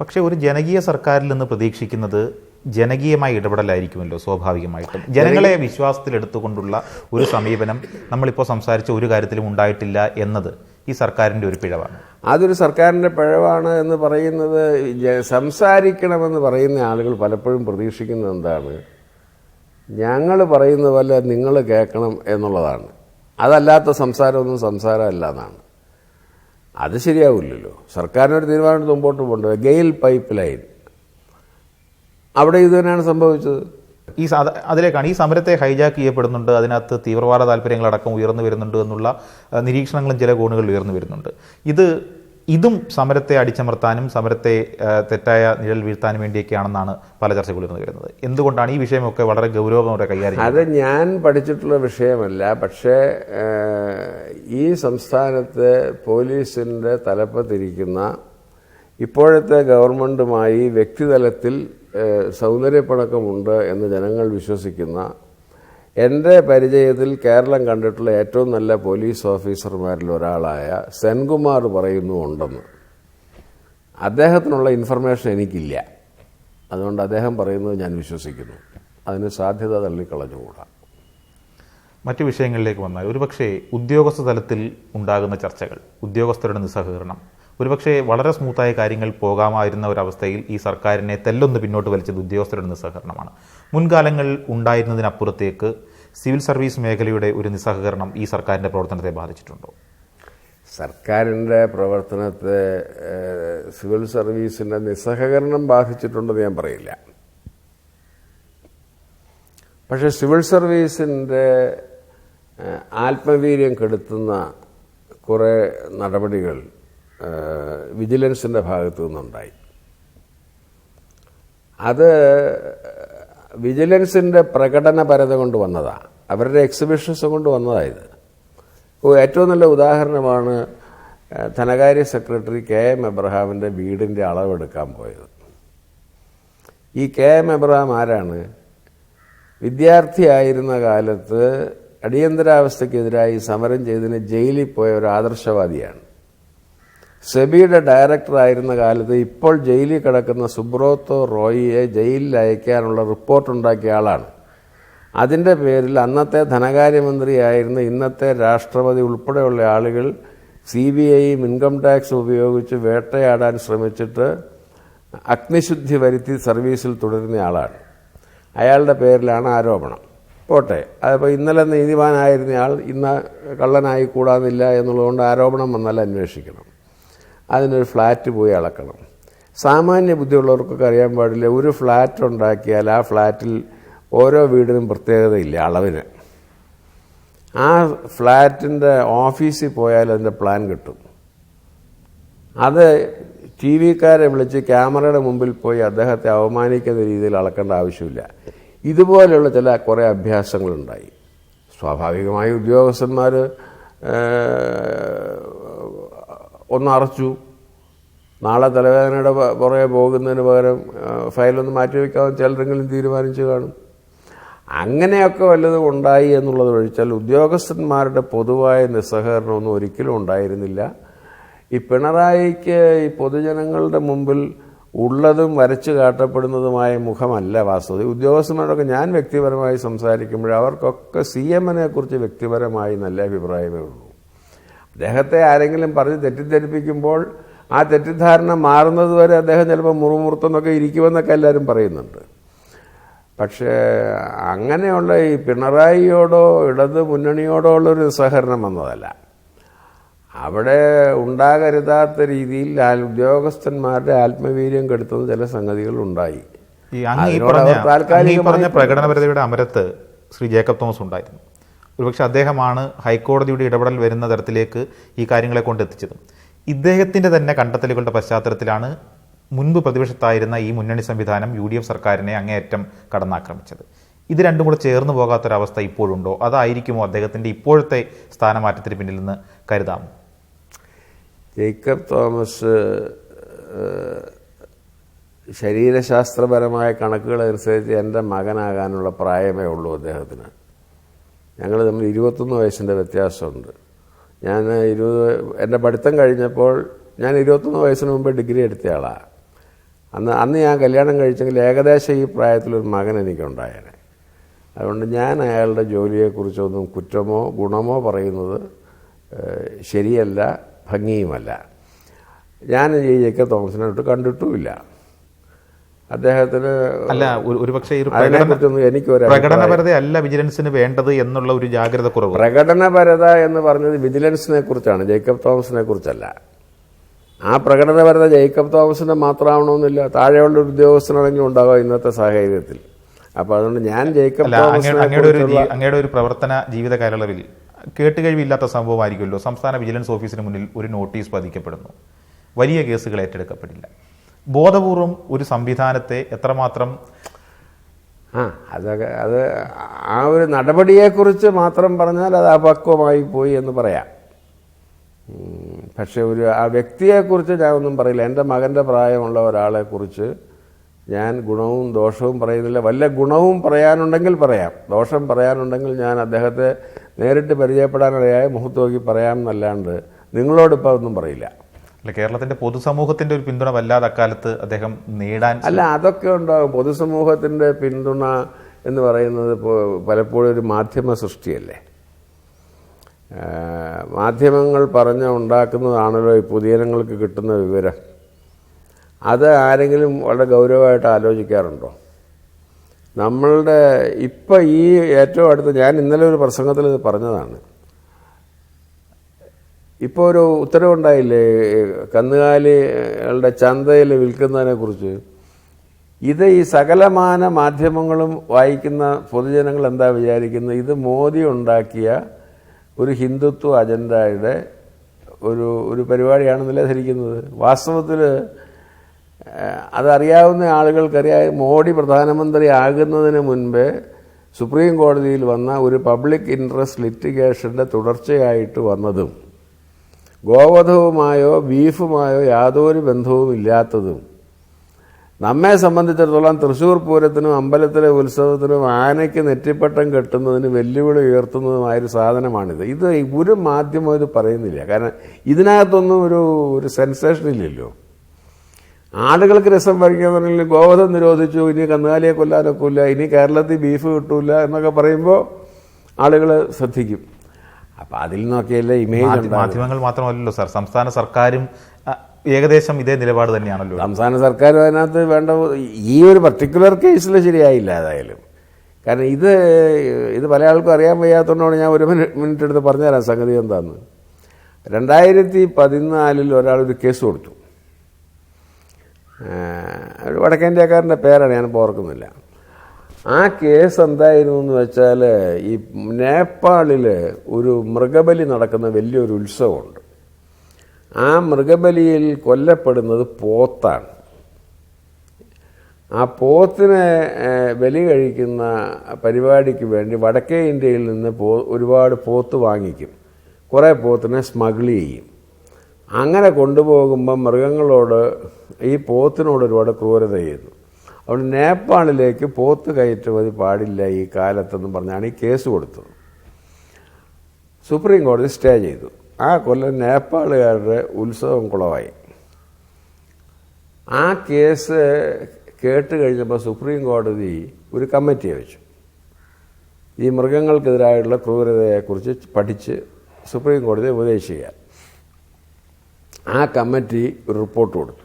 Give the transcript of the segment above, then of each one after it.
പക്ഷേ ഒരു ജനകീയ സർക്കാരിൽ നിന്ന് പ്രതീക്ഷിക്കുന്നത് ജനകീയമായ ഇടപെടലായിരിക്കുമല്ലോ സ്വാഭാവികമായിട്ടും. ജനങ്ങളെ വിശ്വാസത്തിലെടുത്തുകൊണ്ടുള്ള ഒരു സമീപനം നമ്മളിപ്പോൾ സംസാരിച്ച ഒരു കാര്യത്തിലും ഉണ്ടായിട്ടില്ല എന്നത് ഈ സർക്കാരിൻ്റെ ഒരു പിഴവാണ്. അതൊരു സർക്കാരിൻ്റെ പിഴവാണ് എന്ന് പറയുന്നത്, സംസാരിക്കണമെന്ന് പറയുന്ന ആളുകൾ പലപ്പോഴും പ്രതീക്ഷിക്കുന്നത് എന്താണ്, ഞങ്ങൾ പറയുന്ന പോലെ നിങ്ങൾ കേൾക്കണം എന്നുള്ളതാണ്. അതല്ലാത്ത സംസാരമൊന്നും സംസാരമല്ല എന്നാണ്. അത് ശരിയാവില്ലല്ലോ. സർക്കാരിനൊരു തീരുമാനം മുമ്പോട്ട് പോകേണ്ടത്. ഗെയിൽ പൈപ്പ് ലൈൻ, അവിടെ ഇത് തന്നെയാണ് സംഭവിച്ചത്. അതിലേക്കാണ് ഈ സമരത്തെ ഹൈജാക്ക് ചെയ്യപ്പെടുന്നുണ്ട്, അതിനകത്ത് തീവ്രവാദ താല്പര്യങ്ങളടക്കം ഉയർന്നു വരുന്നുണ്ട് എന്നുള്ള നിരീക്ഷണങ്ങളും ചില കോണുകളിൽ ഉയർന്നു വരുന്നുണ്ട്. ഇതും സമരത്തെ അടിച്ചമർത്താനും സമരത്തെ തെറ്റായ നിഴൽ വീഴ്ത്താനും വേണ്ടിയൊക്കെയാണെന്നാണ് പല ചർച്ചകൾ ഉയർന്നു വരുന്നത്. എന്തുകൊണ്ടാണ് ഈ വിഷയമൊക്കെ വളരെ ഗൗരവത്തോടെ കൈകാര്യം? അത് ഞാൻ പഠിച്ചിട്ടുള്ള വിഷയമല്ല. പക്ഷേ ഈ സംസ്ഥാനത്തെ പോലീസിൻ്റെ തലപ്പത്തിരിക്കുന്ന ഇപ്പോഴത്തെ ഗവൺമെൻറ്റുമായി വ്യക്തിതലത്തിൽ സൗന്ദര്യപ്പണക്കമുണ്ട് എന്ന് ജനങ്ങൾ വിശ്വസിക്കുന്ന, എൻ്റെ പരിചയത്തിൽ കേരളം കണ്ടിട്ടുള്ള ഏറ്റവും നല്ല പോലീസ് ഓഫീസർമാരിൽ ഒരാളായ സെൻകുമാർ പറയുന്നു ഉണ്ടെന്ന്. അദ്ദേഹത്തിനുള്ള ഇൻഫർമേഷൻ എനിക്കില്ല. അതുകൊണ്ട് അദ്ദേഹം പറയുന്നത് ഞാൻ വിശ്വസിക്കുന്നു. അതിന് സാധ്യത തള്ളിക്കളഞ്ഞുകൂടാ. മറ്റു വിഷയങ്ങളിലേക്ക് വന്നാൽ ഒരുപക്ഷെ ഉദ്യോഗസ്ഥ തലത്തിൽ ഉണ്ടാകുന്ന ചർച്ചകൾ, ഉദ്യോഗസ്ഥരുടെ നിസ്സഹകരണം, ഒരുപക്ഷെ വളരെ സ്മൂത്തായ കാര്യങ്ങൾ പോകാമായിരുന്ന ഒരവസ്ഥയിൽ ഈ സർക്കാരിനെ തെല്ലൊന്ന് പിന്നോട്ട് വലിച്ചത് ഉദ്യോഗസ്ഥരുടെ നിസ്സഹകരണമാണ്. മുൻകാലങ്ങളിൽ ഉണ്ടായിരുന്നതിനപ്പുറത്തേക്ക് സിവിൽ സർവീസ് മേഖലയുടെ ഒരു നിസ്സഹകരണം ഈ സർക്കാരിൻ്റെ പ്രവർത്തനത്തെ ബാധിച്ചിട്ടുണ്ടോ? സർക്കാരിൻ്റെ പ്രവർത്തനത്തെ സിവിൽ സർവീസിൻ്റെ നിസ്സഹകരണം ബാധിച്ചിട്ടുണ്ടെന്ന് ഞാൻ പറയില്ല. പക്ഷേ സിവിൽ സർവീസിൻ്റെ ആത്മവീര്യം കെടുത്തുന്ന കുറേ നടപടികൾ വിജിലൻസിൻ്റെ ഭാഗത്തു നിന്നുണ്ടായി. അത് വിജിലൻസിൻ്റെ പ്രകടനപരത കൊണ്ട് വന്നതാണ്, അവരുടെ എക്സിബിഷൻസ് കൊണ്ട് വന്നതായത്. ഏറ്റവും നല്ല ഉദാഹരണമാണ് ധനകാര്യ സെക്രട്ടറി KM എബ്രഹാമിൻ്റെ വീടിൻ്റെ അളവെടുക്കാൻ പോയത്. ഈ KM എബ്രഹാം ആരാണ്? വിദ്യാർത്ഥിയായിരുന്ന കാലത്ത് അടിയന്തരാവസ്ഥയ്ക്കെതിരായി സമരം ചെയ്തതിന് ജയിലിൽ പോയ ഒരു ആദർശവാദിയാണ്. സെബിയുടെ ഡയറക്ടറായിരുന്ന കാലത്ത് ഇപ്പോൾ ജയിലിൽ കിടക്കുന്ന സുബ്രോത്തോ റോയിയെ ജയിലിൽ അയക്കാനുള്ള റിപ്പോർട്ടുണ്ടാക്കിയ ആളാണ്. അതിൻ്റെ പേരിൽ അന്നത്തെ ധനകാര്യമന്ത്രിയായിരുന്ന ഇന്നത്തെ രാഷ്ട്രപതി ഉൾപ്പെടെയുള്ള ആളുകൾ CBIയും ഇൻകം ടാക്സും ഉപയോഗിച്ച് വേട്ടയാടാൻ ശ്രമിച്ചിട്ട് അഗ്നിശുദ്ധി വരുത്തി സർവീസിൽ തുടരുന്ന ആളാണ്. അയാളുടെ പേരിലാണ് ആരോപണം. പോട്ടെ, അതിപ്പോൾ ഇന്നലെ നീതിമാനായിരുന്നയാൾ ഇന്ന് കള്ളനായി കൂടാന്നില്ല എന്നുള്ളതുകൊണ്ട് ആരോപണം വന്നാൽ അന്വേഷിക്കണം, അതിനൊരു ഫ്ലാറ്റ് പോയി അളക്കണം. സാമാന്യ ബുദ്ധിയുള്ളവർക്കൊക്കെ അറിയാൻ പാടില്ല, ഒരു ഫ്ലാറ്റ് ഉണ്ടാക്കിയാൽ ആ ഫ്ലാറ്റിൽ ഓരോ വീടിനും പ്രത്യേകതയില്ല അളവിന്. ആ ഫ്ലാറ്റിൻ്റെ ഓഫീസിൽ പോയാൽ അതിൻ്റെ പ്ലാൻ കിട്ടും. അത് TV-കാരെ വിളിച്ച് ക്യാമറയുടെ മുമ്പിൽ പോയി അദ്ദേഹത്തെ അവമാനിക്കുന്ന രീതിയിൽ അളക്കേണ്ട ആവശ്യമില്ല. ഇതുപോലെയുള്ള കുറേ അഭ്യാസങ്ങളുണ്ടായി. സ്വാഭാവികമായി ഉദ്യോഗസ്ഥന്മാർ ഒന്ന് അറച്ചു, നാളെ തലവേദനയുടെ പുറകെ പോകുന്നതിന് പകരം ഫയലൊന്ന് മാറ്റിവെക്കാമെന്ന് ചിലരെങ്കിലും തീരുമാനിച്ചു കാണും. അങ്ങനെയൊക്കെ വല്ലതും ഉണ്ടായി എന്നുള്ളത് ഒഴിച്ചാൽ ഉദ്യോഗസ്ഥന്മാരുടെ പൊതുവായ നിസ്സഹകരണമൊന്നും ഒരിക്കലും ഉണ്ടായിരുന്നില്ല. ഈ പിണറായിക്ക് ഈ പൊതുജനങ്ങളുടെ മുമ്പിൽ ഉള്ളതും വരച്ചു കാട്ടപ്പെടുന്നതുമായ മുഖമല്ല വാസ്തവത്തിൽ. ഉദ്യോഗസ്ഥന്മാരൊക്കെ ഞാൻ വ്യക്തിപരമായി സംസാരിക്കുമ്പോൾ അവർക്കൊക്കെ CM-നെ കുറിച്ച് വ്യക്തിപരമായി നല്ല അഭിപ്രായമേ ഉള്ളൂ. അദ്ദേഹത്തെ ആരെങ്കിലും പറഞ്ഞ് തെറ്റിദ്ധരിപ്പിക്കുമ്പോൾ ആ തെറ്റിദ്ധാരണ മാറുന്നത് വരെ അദ്ദേഹം ചിലപ്പോൾ മുറുമുറുത്തെന്നൊക്കെ ഇരിക്കുമെന്നൊക്കെ എല്ലാവരും പറയുന്നുണ്ട്. പക്ഷേ അങ്ങനെയുള്ള ഈ പിണറായിയോടോ ഇടത് മുന്നണിയോടോ ഉള്ളൊരു നിസ്സഹകരണം വന്നതല്ല. അവിടെ ഉണ്ടാകരുതാത്ത രീതിയിൽ ഉദ്യോഗസ്ഥന്മാരുടെ ആത്മവീര്യം കെടുത്തുന്ന ചില സംഗതികൾ ഉണ്ടായി. പറഞ്ഞ പ്രകടനപരതയുടെ അമരത്ത് ശ്രീ ജേക്കബ് തോമസ് ഉണ്ടായിരുന്നു. ഒരുപക്ഷെ അദ്ദേഹമാണ് ഹൈക്കോടതിയുടെ ഇടപെടൽ വരുന്ന തരത്തിലേക്ക് ഈ കാര്യങ്ങളെ കൊണ്ടെത്തിച്ചത്. ഇദ്ദേഹത്തിൻ്റെ തന്നെ കണ്ടെത്തലുകളുടെ പശ്ചാത്തലത്തിലാണ് മുൻപ് പ്രതിപക്ഷത്തായിരുന്ന ഈ മുന്നണി സംവിധാനം UDF സർക്കാരിനെ അങ്ങേയറ്റം കടന്നാക്രമിച്ചത്. ഇത് രണ്ടും കൂടെ ചേർന്ന് പോകാത്തൊരവസ്ഥ ഇപ്പോഴുണ്ടോ? അതായിരിക്കുമോ അദ്ദേഹത്തിൻ്റെ ഇപ്പോഴത്തെ സ്ഥാനമാറ്റത്തിന് പിന്നിൽ നിന്ന് കരുതാമോ? ജേക്കബ് തോമസ് ശരീരശാസ്ത്രപരമായ കണക്കുകളനുസരിച്ച് എൻ്റെ മകനാകാനുള്ള പ്രായമേ ഉള്ളൂ അദ്ദേഹത്തിന്. ഞങ്ങൾ തമ്മിൽ 21 വയസ്സിൻ്റെ വ്യത്യാസമുണ്ട്. എൻ്റെ പഠിത്തം കഴിഞ്ഞപ്പോൾ ഞാൻ 21 വയസ്സിന് മുമ്പ് ഡിഗ്രി എടുത്തയാളാണ്. അന്ന് ഞാൻ കല്യാണം കഴിച്ചെങ്കിൽ ഏകദേശം ഈ പ്രായത്തിലൊരു മകൻ എനിക്കുണ്ടായേനെ. അതുകൊണ്ട് ഞാൻ അയാളുടെ ജോലിയെക്കുറിച്ചൊന്നും കുറ്റമോ ഗുണമോ പറയുന്നത് ശരിയല്ല, ഭംഗിയുമല്ല. ഞാൻ ഈ ജേക്കബ് തോമസിനോട്ട് കണ്ടിട്ടുമില്ല. അദ്ദേഹത്തിന് അല്ല ഒരുപക്ഷെ അതിനെക്കുറിച്ചൊന്നും എനിക്കൊരു പ്രകടനപരത അല്ല വിജിലൻസിന് വേണ്ടത് എന്നുള്ള ഒരു ജാഗ്രത കുറവ്. പ്രകടനപരത എന്ന് പറഞ്ഞത് വിജിലൻസിനെ കുറിച്ചാണ്, ജേക്കബ് തോമസിനെ കുറിച്ചല്ല. ആ പ്രകടനപരത ജേക്കബ് തോമസിന്റെ മാത്രമാവണമെന്നില്ല, താഴെയുള്ള ഒരു ഉദ്യോഗസ്ഥനാണെങ്കിലും ഉണ്ടാകുക ഇന്നത്തെ സാഹചര്യത്തിൽ. അപ്പൊ അതുകൊണ്ട് ഞാൻ ജേക്കബ് അങ്ങയുടെ ഒരു പ്രവർത്തന ജീവിത കാലയളവിൽ കേട്ടുകഴിവില്ലാത്ത സംഭവമായിരിക്കുമല്ലോ, സംസ്ഥാന വിജിലൻസ് ഓഫീസിന് മുന്നിൽ ഒരു നോട്ടീസ് പതിക്കപ്പെടുന്നു, വലിയ കേസുകൾ ഏറ്റെടുക്കപ്പെടില്ല. ബോധപൂർവം ഒരു സംവിധാനത്തെ എത്രമാത്രം അതൊക്കെ അത് ആ ഒരു നടപടിയെക്കുറിച്ച് മാത്രം പറഞ്ഞാൽ അത് അപക്വമായി പോയി എന്ന് പറയാം. പക്ഷെ ആ വ്യക്തിയെക്കുറിച്ച് ഞാൻ ഒന്നും പറയില്ല. എൻ്റെ മകൻ്റെ പ്രായമുള്ള ഒരാളെക്കുറിച്ച് ഞാൻ ഗുണവും ദോഷവും പറയുന്നില്ല. വല്ല ഗുണവും പറയാനുണ്ടെങ്കിൽ പറയാം, ദോഷം പറയാനുണ്ടെങ്കിൽ ഞാൻ അദ്ദേഹത്തെ നേരിട്ട് പരിചയപ്പെടാനിടയായ മുഖത്ത് നോക്കി പറയാം എന്നല്ലാണ്ട് നിങ്ങളോടിപ്പോൾ ഒന്നും പറയില്ല. അല്ല, കേരളത്തിന്റെ പൊതുസമൂഹത്തിന്റെ ഒരു പിന്തുണ വല്ലാതെ അക്കാലത്ത് അദ്ദേഹം നേടാൻ അല്ല, അതൊക്കെ ഉണ്ടാകും. പൊതുസമൂഹത്തിന്റെ പിന്തുണ എന്ന് പറയുന്നത് പലപ്പോഴും ഒരു മാധ്യമ സൃഷ്ടിയല്ലേ. മാധ്യമങ്ങൾ ഉണ്ടാക്കുന്നതാണല്ലോ ഈ പൊതുജനങ്ങൾക്ക് കിട്ടുന്ന വിവരം. അത് ആരെങ്കിലും വളരെ ഗൗരവമായിട്ട് ആലോചിക്കാറുണ്ടോ? നമ്മളുടെ ഇപ്പം ഈ ഏറ്റവും അടുത്ത് ഞാൻ ഇന്നലെ ഒരു പ്രസംഗത്തിൽ ഇത് പറഞ്ഞതാണ്. ഇപ്പോൾ ഒരു ഉത്തരവുണ്ടായില്ലേ കന്നുകാലികളുടെ ചന്തയിൽ വിൽക്കുന്നതിനെക്കുറിച്ച്. ഇത് ഈ സകലമാന മാധ്യമങ്ങളും വായിക്കുന്ന പൊതുജനങ്ങൾ എന്താ വിചാരിക്കുന്നത്? ഇത് മോദി ഉണ്ടാക്കിയ ഒരു ഹിന്ദുത്വ അജണ്ടയുടെ ഒരു പരിപാടിയാണെന്നല്ലേ ധരിക്കുന്നത്. വാസ്തവത്തിൽ അതറിയാവുന്ന ആളുകൾക്കറിയാം, മോഡി പ്രധാനമന്ത്രി ആകുന്നതിന് മുൻപേ സുപ്രീം കോടതിയിൽ വന്ന ഒരു പബ്ലിക് ഇൻട്രസ്റ്റ് ലിറ്റിഗേഷൻ്റെ തുടർച്ചയായിട്ട് വന്നതും ഗോവധവുമായോ ബീഫുമായോ യാതൊരു ബന്ധവും ഇല്ലാത്തതും നമ്മെ സംബന്ധിച്ചിടത്തോളം തൃശ്ശൂർ പൂരത്തിനും അമ്പലത്തിലെ ഉത്സവത്തിനും ആനയ്ക്ക് നെറ്റിപ്പട്ടം കെട്ടുന്നതിന് വെല്ലുവിളി ഉയർത്തുന്നതുമായൊരു സാധനമാണിത്. ഇത് ഒരു മാധ്യമം ഇത് പറയുന്നില്ല. കാരണം ഇതിനകത്തൊന്നും ഒരു സെൻസേഷൻ ഇല്ലല്ലോ. ആളുകൾക്ക് രസം വരയ്ക്കാന്നുണ്ടെങ്കിൽ ഗോവധം നിരോധിച്ചു, ഇനി കന്നുകാലിയെ കൊല്ലാനൊക്കില്ല, ഇനി കേരളത്തിൽ ബീഫ് കിട്ടൂല എന്നൊക്കെ പറയുമ്പോൾ ആളുകൾ ശ്രദ്ധിക്കും. അപ്പം അതിൽ നിന്നൊക്കെയല്ലേ ഇമേജ്. മാധ്യമങ്ങൾ മാത്രമല്ലല്ലോ സാർ, സംസ്ഥാന സർക്കാരും ഏകദേശം ഇതേ നിലപാട് തന്നെയാണല്ലോ. സംസ്ഥാന സർക്കാരും അതിനകത്ത് വേണ്ട ഈ ഒരു പർട്ടിക്കുലർ കേസിൽ ശരിയായില്ല ഏതായാലും. കാരണം ഇത് പല ആൾക്കും അറിയാൻ വയ്യാത്തതുകൊണ്ടാണ് ഞാൻ ഒരു മിനിറ്റ് എടുത്ത് പറഞ്ഞുതരാം സംഗതി എന്താന്ന്. 2014 ഒരാളൊരു കേസ് കൊടുത്തു. ഒരു വടക്കേന്ത്യക്കാരൻ്റെ പേരാണ്, ഞാനിപ്പോൾ ഓർക്കുന്നില്ല. ആ കേസ് എന്തായിരുന്നു എന്ന് വെച്ചാൽ, ഈ നേപ്പാളിൽ ഒരു മൃഗബലി നടക്കുന്ന വലിയൊരു ഉത്സവമുണ്ട്. ആ മൃഗബലിയിൽ കൊല്ലപ്പെടുന്നത് പോത്താണ്. ആ പോത്തിനെ ബലി കഴിക്കുന്ന പരിപാടിക്ക് വേണ്ടി വടക്കേ ഇന്ത്യയിൽ നിന്ന് ഒരുപാട് പോത്ത് വാങ്ങിക്കും, കുറേ പോത്തിനെ സ്മഗിൾ ചെയ്യും. അങ്ങനെ കൊണ്ടുപോകുമ്പം മൃഗങ്ങളോട് ഈ പോത്തിനോട് ഒരുപാട് ക്രൂരത ചെയ്യുന്നു. അതുകൊണ്ട് നേപ്പാളിലേക്ക് പോത്ത് കയറ്റുമതി പാടില്ല ഈ കാലത്തെന്ന് പറഞ്ഞാണ് ഈ കേസ് കൊടുത്തത്. സുപ്രീം കോടതി സ്റ്റേ ചെയ്തു. ആ കൊല്ലം നേപ്പാളുകാരുടെ ഉത്സവം കുളമായി. ആ കേസ് കേട്ട് കഴിഞ്ഞപ്പോൾ സുപ്രീം കോടതി ഒരു കമ്മിറ്റിയെ വെച്ചു. ഈ മൃഗങ്ങൾക്കെതിരായുള്ള ക്രൂരതയെക്കുറിച്ച് പഠിച്ച് സുപ്രീം കോടതിയെ ഉപദേശിക്കുക. ആ കമ്മിറ്റി ഒരു റിപ്പോർട്ട് കൊടുത്തു.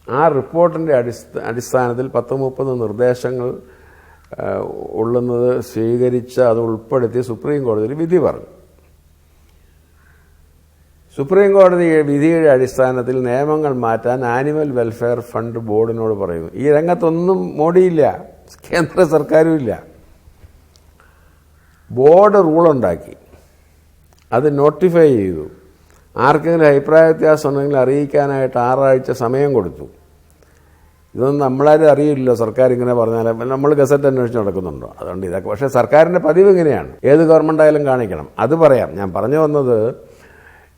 ആ റിപ്പോർട്ടിൻ്റെ അടിസ്ഥാനത്തിൽ 10-30 നിർദ്ദേശങ്ങൾ ഉള്ളുന്നത് സ്വീകരിച്ച് അത് ഉൾപ്പെടുത്തി സുപ്രീം കോടതിയിൽ വിധി പറഞ്ഞു. സുപ്രീം കോടതി വിധിയുടെ അടിസ്ഥാനത്തിൽ നിയമങ്ങൾ മാറ്റാൻ ആനിമൽ വെൽഫെയർ ഫണ്ട് ബോർഡിനോട് പറയുന്നു. ഈ രംഗത്തൊന്നും മോഡിയില്ല, കേന്ദ്ര സർക്കാരും ഇല്ല. ബോർഡ് റൂളുണ്ടാക്കി, അത് നോട്ടിഫൈ ചെയ്തു. ആർക്കെങ്കിലും അഭിപ്രായ വ്യത്യാസം ഉണ്ടെങ്കിൽ അറിയിക്കാനായിട്ട് 6 ആഴ്ച സമയം കൊടുത്തു. ഇതൊന്നും നമ്മളാരും അറിയില്ലല്ലോ, സർക്കാർ ഇങ്ങനെ പറഞ്ഞാൽ നമ്മൾ ഗസറ്റ് അന്വേഷിച്ച് നടക്കുന്നുണ്ടോ? അതുകൊണ്ട് ഇതൊക്കെ പക്ഷേ സർക്കാരിൻ്റെ പതിവ് ഇങ്ങനെയാണ്, ഏത് ഗവൺമെൻറ് ആയാലും കാണിക്കണം. അത് പറയാം. ഞാൻ പറഞ്ഞു വന്നത്,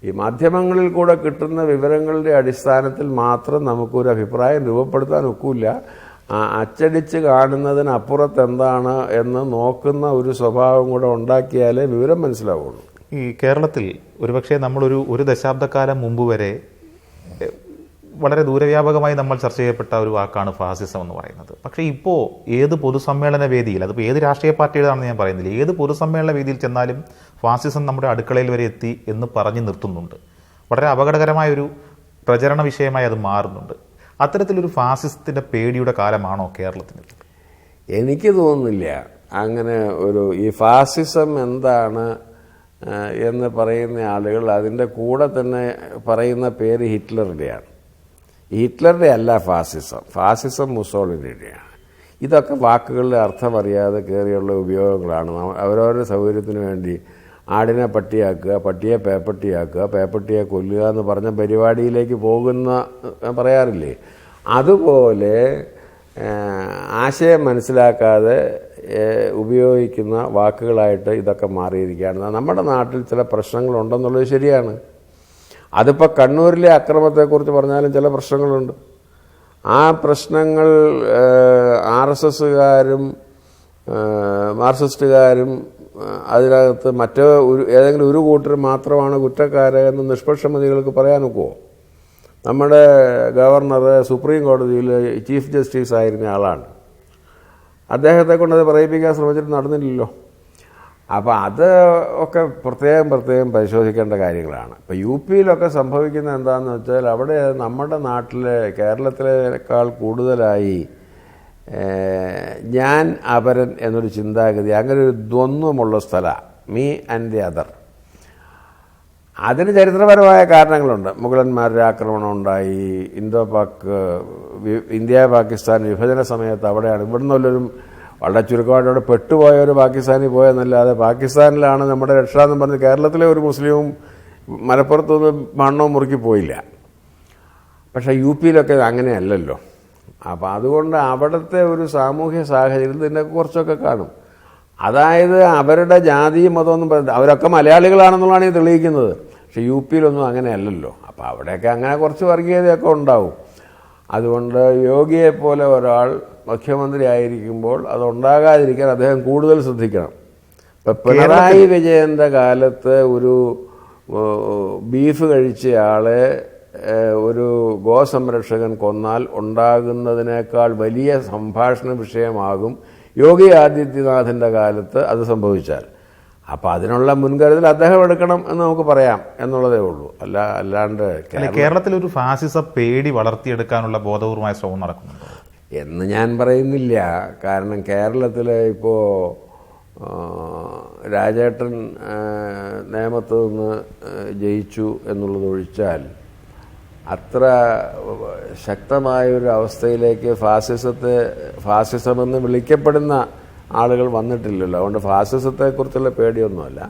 ഈ മാധ്യമങ്ങളിൽ കൂടെ കിട്ടുന്ന വിവരങ്ങളുടെ അടിസ്ഥാനത്തിൽ മാത്രം നമുക്കൊരു അഭിപ്രായം രൂപപ്പെടുത്താൻ ഒക്കില്ല. അച്ചടിച്ച് കാണുന്നതിനപ്പുറത്ത് എന്താണ് എന്ന് നോക്കുന്ന ഒരു സ്വഭാവം കൂടെ ഉണ്ടാക്കിയാലേ വിവരം മനസ്സിലാവുള്ളൂ. ഈ കേരളത്തിൽ ഒരുപക്ഷെ നമ്മളൊരു ദശാബ്ദക്കാലം മുമ്പ് വരെ വളരെ ദൂരവ്യാപകമായി നമ്മൾ ചർച്ച ചെയ്യപ്പെട്ട ഒരു വാക്കാണ് ഫാസിസം എന്ന് പറയുന്നത്. പക്ഷേ ഇപ്പോൾ ഏത് പൊതുസമ്മേളന വേദിയിൽ, അതിപ്പോൾ ഏത് രാഷ്ട്രീയ പാർട്ടിയുടേതാണെന്ന് ഞാൻ പറയുന്നില്ല, ഏത് പൊതുസമ്മേളന വേദിയിൽ ചെന്നാലും ഫാസിസം നമ്മുടെ അടുക്കളയിൽ വരെ എത്തി എന്ന് പറഞ്ഞു നിർത്തുന്നുണ്ട്. വളരെ അപകടകരമായൊരു പ്രചരണ വിഷയമായി അത് മാറുന്നുണ്ട്. അത്തരത്തിലൊരു ഫാസിസത്തിൻ്റെ പേടിയുടെ കാലമാണോ കേരളത്തിന്? എനിക്ക് തോന്നുന്നില്ല അങ്ങനെ ഈ ഫാസിസം എന്താണ് എന്ന് പറയുന്ന ആളുകൾ അതിൻ്റെ കൂടെ തന്നെ പറയുന്ന പേര് ഹിറ്റ്ലറുടെയാണ്. ഹിറ്റ്ലറുടെ അല്ല ഫാസിസം മുസോളിനിയുടെയാണ്. ഇതൊക്കെ വാക്കുകളുടെ അർത്ഥം അറിയാതെ കയറിയുള്ള ഉപയോഗങ്ങളാണ്. അവരവരുടെ സൗകര്യത്തിന് വേണ്ടി ആടിനെ പട്ടിയാക്കുക, പട്ടിയെ പേപ്പട്ടിയാക്കുക, പേപ്പട്ടിയെ കൊല്ലുക എന്ന് പറഞ്ഞ പരിപാടിയിലേക്ക് പറയാറില്ലേ? അതുപോലെ ആശയം മനസ്സിലാക്കാതെ ഉപയോഗിക്കുന്ന വാക്കുകളായിട്ട് ഇതൊക്കെ മാറിയിരിക്കുകയാണ്. നമ്മുടെ നാട്ടിൽ ചില പ്രശ്നങ്ങളുണ്ടെന്നുള്ളത് ശരിയാണ്. അതിപ്പോൾ കണ്ണൂരിലെ അക്രമത്തെക്കുറിച്ച് പറഞ്ഞാലും ചില പ്രശ്നങ്ങളുണ്ട്. ആ പ്രശ്നങ്ങൾ RSSകാരും മാർക്സിസ്റ്റുകാരും അതിനകത്ത് ഏതെങ്കിലും ഒരു കൂട്ടർ മാത്രമാണ് കുറ്റക്കാരെന്ന് നിഷ്പക്ഷമതികൾക്ക് പറയാൻ ഒക്കുമോ? നമ്മുടെ ഗവർണർ സുപ്രീം കോടതിയിൽ ചീഫ് ജസ്റ്റിസ് ആയിരുന്ന ആളാണ്. അദ്ദേഹത്തെ കൊണ്ട് അത് പറയിപ്പിക്കാൻ ശ്രമിച്ചിട്ട് നടന്നില്ലല്ലോ. അപ്പോൾ അത് ഒക്കെ പ്രത്യേകം പരിശോധിക്കേണ്ട കാര്യങ്ങളാണ്. ഇപ്പോൾ UPയിലൊക്കെ സംഭവിക്കുന്നത് എന്താണെന്ന് വെച്ചാൽ അവിടെ നമ്മുടെ നാട്ടിലെ കേരളത്തിലേക്കാൾ കൂടുതലായി ഞാൻ അപരൻ എന്നൊരു ചിന്താഗതി, അങ്ങനെ ഒരു ദ്വന്ദ്വമുള്ള സ്ഥലമാണ് മീ ആൻഡ് ദി അതർ. അതിന് ചരിത്രപരമായ കാരണങ്ങളുണ്ട്. മുഗളന്മാരുടെ ആക്രമണം ഉണ്ടായി, ഇന്ത്യ പാകിസ്ഥാൻ വിഭജന സമയത്ത് അവിടെയാണ്. ഇവിടുന്ന് വല്ലൊരു വളരെ ചുരുക്കമായിട്ട് അവിടെ പെട്ടുപോയ ഒരു പാകിസ്ഥാനി പോയെന്നല്ലാതെ പാകിസ്ഥാനിലാണ് നമ്മുടെ രക്ഷ എന്ന് പറഞ്ഞ് കേരളത്തിലെ ഒരു മുസ്ലിമും മലപ്പുറത്തുനിന്ന് മണ്ണവും മുറുക്കി പോയില്ല. പക്ഷേ UPയിലൊക്കെ അങ്ങനെയല്ലല്ലോ. അപ്പോൾ അതുകൊണ്ട് അവിടുത്തെ ഒരു സാമൂഹ്യ സാഹചര്യം ഇതിൻ്റെ കുറച്ചൊക്കെ കാണും. അതായത് അവരുടെ ജാതിയും മതമൊന്നും പറയുന്നത്, അവരൊക്കെ മലയാളികളാണെന്നുള്ളതാണ് ഈ തെളിയിക്കുന്നത്. പക്ഷെ UPയിലൊന്നും അങ്ങനെയല്ലല്ലോ. അപ്പോൾ അവിടെയൊക്കെ അങ്ങനെ കുറച്ച് വർഗീയതയൊക്കെ ഉണ്ടാവും. അതുകൊണ്ട് യോഗിയെപ്പോലെ ഒരാൾ മുഖ്യമന്ത്രി ആയിരിക്കുമ്പോൾ അതുണ്ടാകാതിരിക്കാൻ അദ്ദേഹം കൂടുതൽ ശ്രദ്ധിക്കണം. ഇപ്പം പിണറായി വിജയൻ്റെ കാലത്ത് ഒരു ബീഫ് കഴിച്ചയാളെ ഒരു ഗോസംരക്ഷകൻ കൊന്നാൽ ഉണ്ടാകുന്നതിനേക്കാൾ വലിയ സംഭാഷണ വിഷയമാകും യോഗി ആദിത്യനാഥിൻ്റെ കാലത്ത് അത് സംഭവിച്ചാൽ. അപ്പോൾ അതിനുള്ള മുൻകരുതൽ അദ്ദേഹം എടുക്കണം എന്ന് നമുക്ക് പറയാം എന്നുള്ളതേ ഉള്ളൂ. അല്ലാണ്ട് കേരളത്തിലൊരു ഫാസിസ പേടി വളർത്തിയെടുക്കാനുള്ള ബോധപൂർവമായ ശ്രമം നടക്കുന്നുണ്ടോ എന്ന് ഞാൻ പറയുന്നില്ല. കാരണം കേരളത്തിൽ ഇപ്പോൾ രാജേട്ടൻ നേമത്ത് നിന്ന് ജയിച്ചു എന്നുള്ളതൊഴിച്ചാൽ അത്ര ശക്തമായൊരു അവസ്ഥയിലേക്ക് ഫാസിസമെന്ന് വിളിക്കപ്പെടുന്ന ആളുകൾ വന്നിട്ടില്ലല്ലോ. അതുകൊണ്ട് ഫാസിസത്തെക്കുറിച്ചുള്ള പേടിയൊന്നുമല്ല.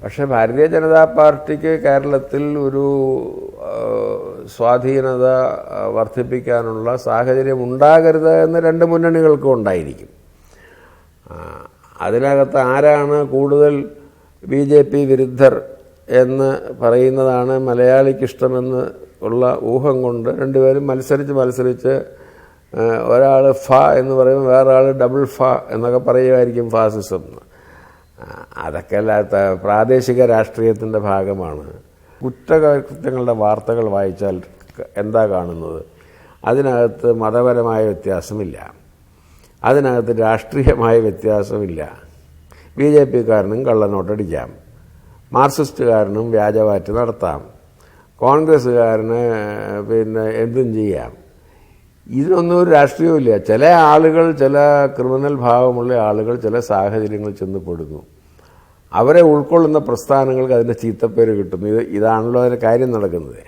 പക്ഷേ ഭാരതീയ ജനതാ പാർട്ടിക്ക് കേരളത്തിൽ ഒരു സ്വാധീനത വർദ്ധിപ്പിക്കാനുള്ള സാഹചര്യം ഉണ്ടാകരുത് എന്ന് രണ്ട് മുന്നണികൾക്കും ഉണ്ടായിരിക്കും. അതിനകത്ത് ആരാണ് കൂടുതൽ BJP വിരുദ്ധർ എന്ന് പറയുന്നതാണ് മലയാളിക്കിഷ്ടമെന്ന് ഉള്ള ഊഹം കൊണ്ട് രണ്ടുപേരും മത്സരിച്ച് ഒരാൾ ഫ എന്ന് പറയുമ്പോൾ വേറെ ആൾ ഡബിൾ ഫ എന്നൊക്കെ പറയുമായിരിക്കും ഫാസിസം. അതൊക്കെ അല്ലാത്ത പ്രാദേശിക രാഷ്ട്രീയത്തിൻ്റെ ഭാഗമാണ്. കുറ്റകൃത്യങ്ങളുടെ വാർത്തകൾ വായിച്ചാൽ എന്താ കാണുന്നത്? അതിനകത്ത് മതപരമായ വ്യത്യാസമില്ല, അതിനകത്ത് രാഷ്ട്രീയമായ വ്യത്യാസമില്ല. BJPക്കാരനും കള്ളനോട്ടടിക്കാം, മാർക്സിസ്റ്റുകാരനും വ്യാജവാറ്റ് നടത്താം, കോൺഗ്രസ്സുകാരന് എന്തും ചെയ്യാം. ഇതിനൊന്നും ഒരു രാഷ്ട്രീയമില്ല. ചില ആളുകൾ, ചില ക്രിമിനൽ ഭാവമുള്ള ആളുകൾ ചില സാഹചര്യങ്ങൾ ചെന്ന് പെടുന്നു. അവരെ ഉൾക്കൊള്ളുന്ന പ്രസ്ഥാനങ്ങൾക്ക് അതിൻ്റെ ചീത്തപ്പേര് കിട്ടുന്നു. ഇതാണല്ലോ അതിൻ്റെ കാര്യം നടക്കുന്നത്.